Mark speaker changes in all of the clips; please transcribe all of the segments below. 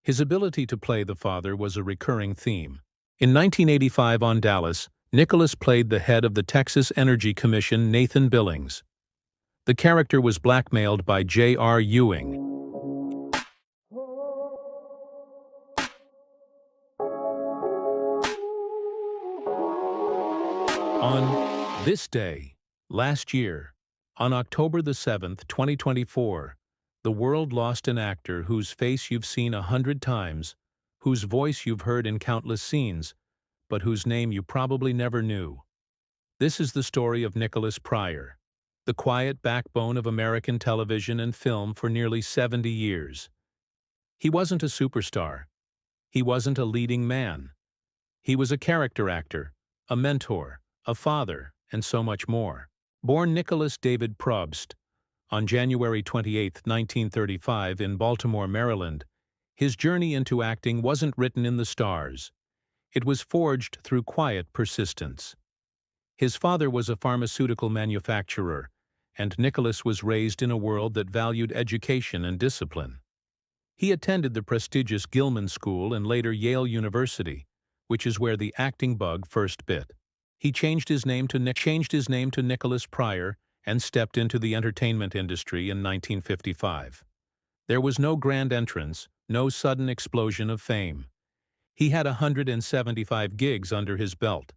Speaker 1: His ability to play the father was a recurring theme. In 1985 on Dallas, Nicholas played the head of the Texas Energy Commission, Nathan Billings. The character was blackmailed by J.R. Ewing. On this day, last year, on October the 7th, 2024, the world lost an actor whose face you've seen 100 times, whose voice you've heard in countless scenes, but whose name you probably never knew. This is the story of Nicholas Pryor, the quiet backbone of American television and film for nearly 70 years. He wasn't a superstar. He wasn't a leading man. He was a character actor, a mentor, a father, and so much more. Born Nicholas David Probst on January 28, 1935 in Baltimore, Maryland, his journey into acting wasn't written in the stars. It was forged through quiet persistence. His father was a pharmaceutical manufacturer, and Nicholas was raised in a world that valued education and discipline. He attended the prestigious Gilman School and later Yale University, which is where the acting bug first bit. He changed his name to Nicholas Pryor and stepped into the entertainment industry in 1955. There was no grand entrance, no sudden explosion of fame. He had 175 gigs under his belt.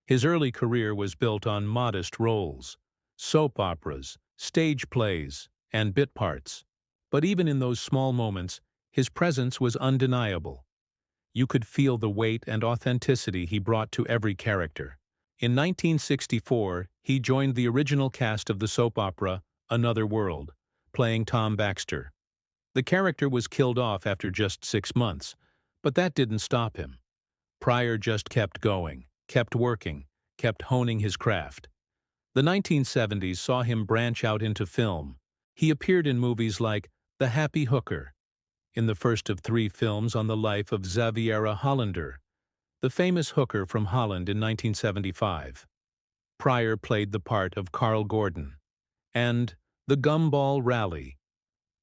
Speaker 1: His early career was built on modest roles, soap operas, stage plays, and bit parts. But even in those small moments, his presence was undeniable. You could feel the weight and authenticity he brought to every character. In 1964, he joined the original cast of the soap opera Another World, playing Tom Baxter. The character was killed off after just 6 months, but that didn't stop him. Pryor just kept going, kept working, kept honing his craft. The 1970s saw him branch out into film. He appeared in movies like The Happy Hooker, in the first of 3 films on the life of Xaviera Hollander, the famous hooker from Holland in 1975. Pryor played the part of Carl Gordon. And The Gumball Rally.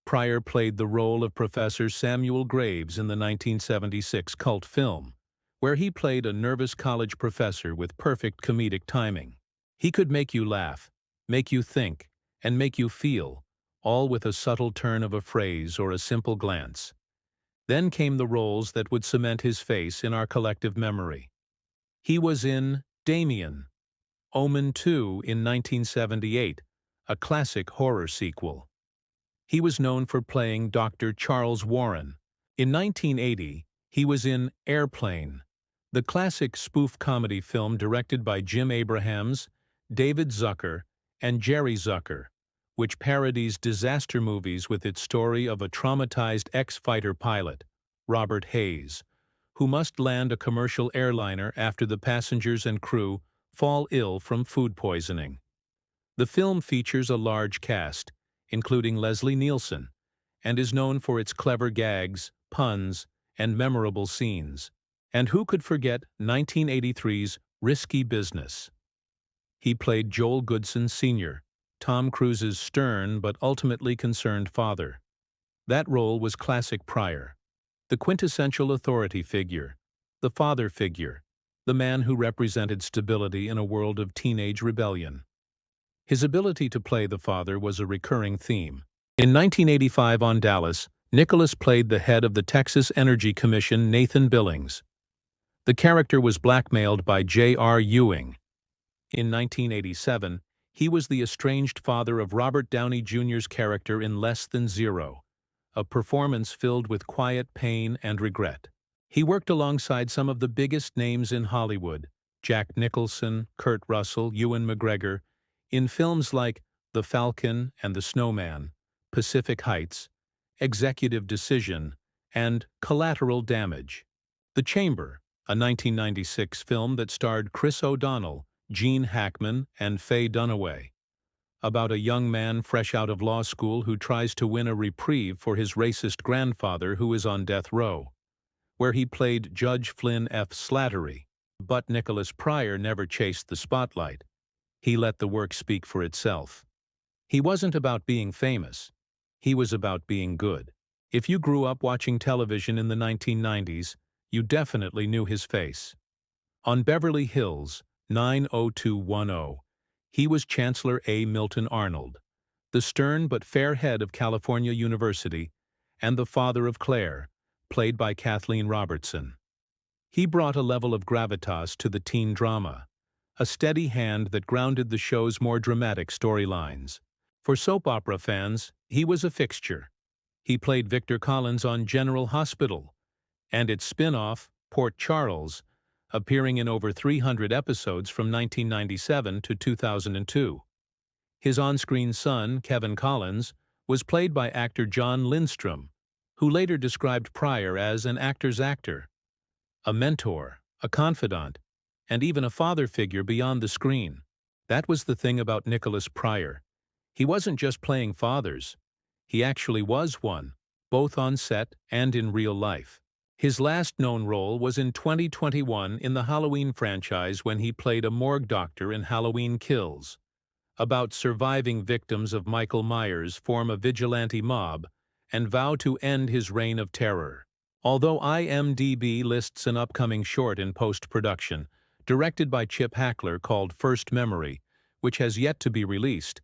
Speaker 1: Pryor played the role of Professor Samuel Graves in the 1976 cult film, where he played a nervous college professor with perfect comedic timing. He could make you laugh, make you think, and make you feel, all with a subtle turn of a phrase or a simple glance. Then came the roles that would cement his face in our collective memory. He was in Damien, Omen 2 in 1978, a classic horror sequel. He was known for playing Dr. Charles Warren. In 1980, he was in Airplane, the classic spoof comedy film directed by Jim Abrahams, David Zucker, and Jerry Zucker, which parodies disaster movies with its story of a traumatized ex-fighter pilot, Robert Hayes, who must land a commercial airliner after the passengers and crew fall ill from food poisoning. The film features a large cast, including Leslie Nielsen, and is known for its clever gags, puns, and memorable scenes. And who could forget 1983's Risky Business? He played Joel Goodson Sr., Tom Cruise's stern but ultimately concerned father. That role was classic Pryor, the quintessential authority figure, the father figure, the man who represented stability in a world of teenage rebellion. His ability to play the father was a recurring theme. In 1985 on Dallas, Nicholas played the head of the Texas Energy Commission, Nathan Billings. The character was blackmailed by J.R. Ewing. In 1987, he was the estranged father of Robert Downey Jr.'s character in Less Than Zero, a performance filled with quiet pain and regret. He worked alongside some of the biggest names in Hollywood, Jack Nicholson, Kurt Russell, Ewan McGregor, in films like The Falcon and the Snowman, Pacific Heights, Executive Decision, and Collateral Damage. The Chamber, a 1996 film that starred Chris O'Donnell, Gene Hackman, and Faye Dunaway, about a young man fresh out of law school who tries to win a reprieve for his racist grandfather who is on death row, where he played Judge Flynn F. Slattery. But Nicholas Pryor never chased the spotlight. He let the work speak for itself. He wasn't about being famous. He was about being good. If you grew up watching television in the 1990s, you definitely knew his face. On Beverly Hills, 90210, he was Chancellor A. Milton Arnold, the stern but fair head of California University, and the father of Claire, played by Kathleen Robertson. He brought a level of gravitas to the teen drama, a steady hand that grounded the show's more dramatic storylines. For soap opera fans, he was a fixture. He played Victor Collins on General Hospital, and its spin-off, Port Charles, appearing in over 300 episodes from 1997 to 2002. His on-screen son, Kevin Collins, was played by actor John Lindstrom, who later described Pryor as an actor's actor, a mentor, a confidant, and even a father figure beyond the screen. That was the thing about Nicholas Pryor. He wasn't just playing fathers. He actually was one, both on set and in real life. His last known role was in 2021 in the Halloween franchise when he played a morgue doctor in Halloween Kills, about surviving victims of Michael Myers form a vigilante mob and vow to end his reign of terror. Although IMDb lists an upcoming short in post-production, directed by Chip Hackler called First Memory, which has yet to be released,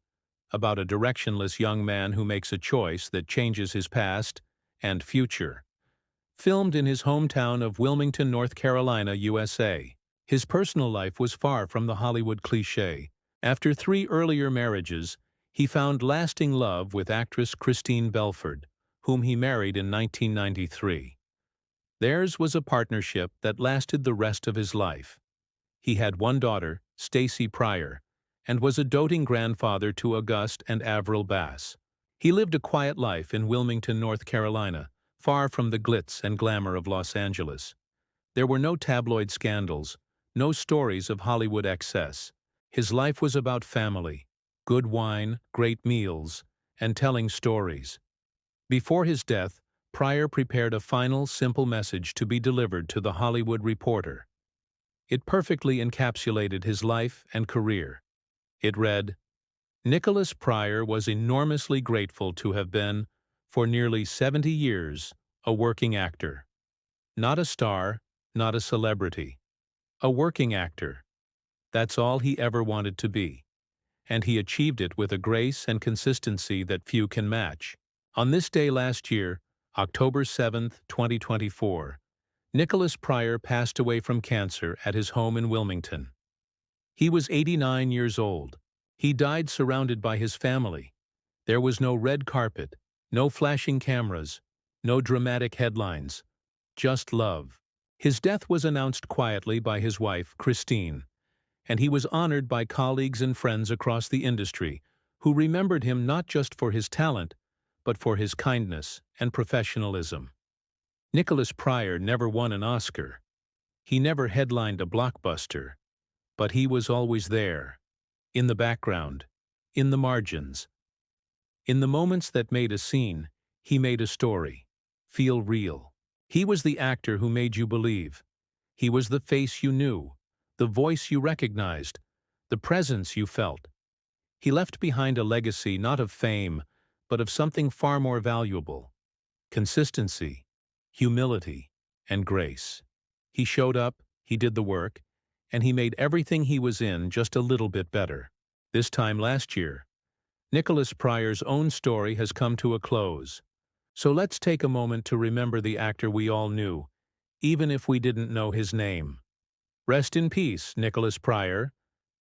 Speaker 1: about a directionless young man who makes a choice that changes his past and future. Filmed in his hometown of Wilmington, North Carolina, USA. His personal life was far from the Hollywood cliché. After 3 earlier marriages, he found lasting love with actress Christine Belford, whom he married in 1993. Theirs was a partnership that lasted the rest of his life. He had one daughter, Stacy Pryor, and was a doting grandfather to August and Avril Bass. He lived a quiet life in Wilmington, North Carolina, far from the glitz and glamour of Los Angeles. There were no tabloid scandals, no stories of Hollywood excess. His life was about family, good wine, great meals, and telling stories. Before his death, Pryor prepared a final, simple message to be delivered to the Hollywood Reporter. It perfectly encapsulated his life and career. It read, "Nicholas Pryor was enormously grateful to have been, for nearly 70 years, a working actor. Not a star, not a celebrity. A working actor. That's all he ever wanted to be. And he achieved it with a grace and consistency that few can match." On this day last year, October 7, 2024, Nicholas Pryor passed away from cancer at his home in Wilmington. He was 89 years old. He died surrounded by his family. There was no red carpet, no flashing cameras, no dramatic headlines, just love. His death was announced quietly by his wife, Christine, and he was honored by colleagues and friends across the industry who remembered him not just for his talent, but for his kindness and professionalism. Nicholas Pryor never won an Oscar. He never headlined a blockbuster, but he was always there, in the background, in the margins. In the moments that made a scene, he made a story feel real. He was the actor who made you believe. He was the face you knew, the voice you recognized, the presence you felt. He left behind a legacy not of fame, but of something far more valuable: consistency, humility, and grace. He showed up, he did the work, and he made everything he was in just a little bit better. This time last year, Nicholas Pryor's own story has come to a close. So let's take a moment to remember the actor we all knew, even if we didn't know his name. Rest in peace, Nicholas Pryor.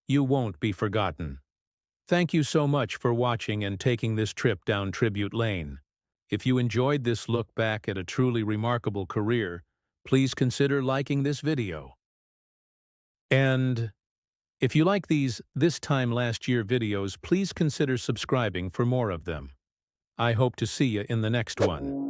Speaker 1: You won't be forgotten. Thank you so much for watching and taking this trip down Tribute Lane. If you enjoyed this look back at a truly remarkable career, please consider liking this video. And if you like these This Time Last Year videos, please consider subscribing for more of them. I hope to see you in the next one.